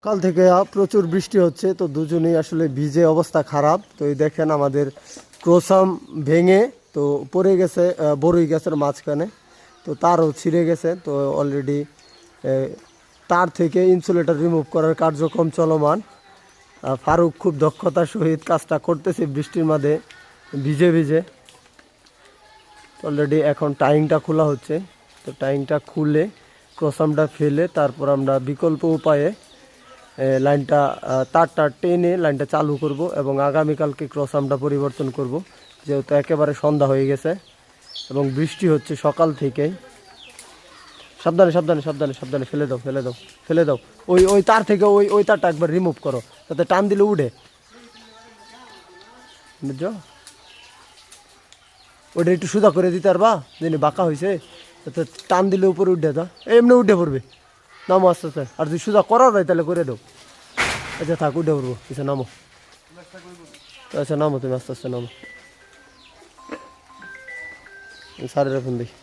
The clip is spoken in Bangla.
কাল থেকে প্রচুর বৃষ্টি হচ্ছে, তো দুজনেই আসলে ভিজে অবস্থা খারাপ। তো এই দেখেন আমাদের ক্রোসাম ভেঙে তো পড়ে গেছে বড়ই গাছের মাঝখানে, তো তারও ছিঁড়ে গেছে। তো অলরেডি তার থেকে ইনসুলেটর রিমুভ করার কার্যক্রম চলমান। ফারুক খুব দক্ষতার সহিত কাজটা করতেছে বৃষ্টির মধ্যে ভিজে ভিজে। অলরেডি এখন টাইংটা খোলা হচ্ছে, তো টাইংটা খুলে ক্রোসামটা ফেলে তারপর আমরা বিকল্প উপায়ে লাইনটা তারটা টেনে লাইনটা চালু করব এবং আগামীকালকে ক্রসআর্মটা পরিবর্তন করব, যেহেতু একেবারে সন্ধ্যা হয়ে গেছে এবং বৃষ্টি হচ্ছে সকাল থেকেই। সাবধানে সাবধানে সাবধানে সাবধানে ফেলে দাও ফেলে দাও ফেলে দাও। ওই ওই তার থেকে ওই ওই তারটা একবার রিমুভ করো, যাতে টান দিলে উঠে, বুঝছো? ওটা একটু সোজা করে দিতে পারবা, যিনি বাঁকা হয়েছে, যাতে টান দিলে উপরে উঠে দাও, এমনি উঠে পড়বে। নামো আস্তে আস্তে, আর যদি সোজা করা যায় তাহলে করে দাও। আচ্ছা থাক, উঠে পড়বো, আচ্ছা নামো। আচ্ছা নামো, তুমি আস্তে আস্তে নামো, স্যারের এখন দেখি।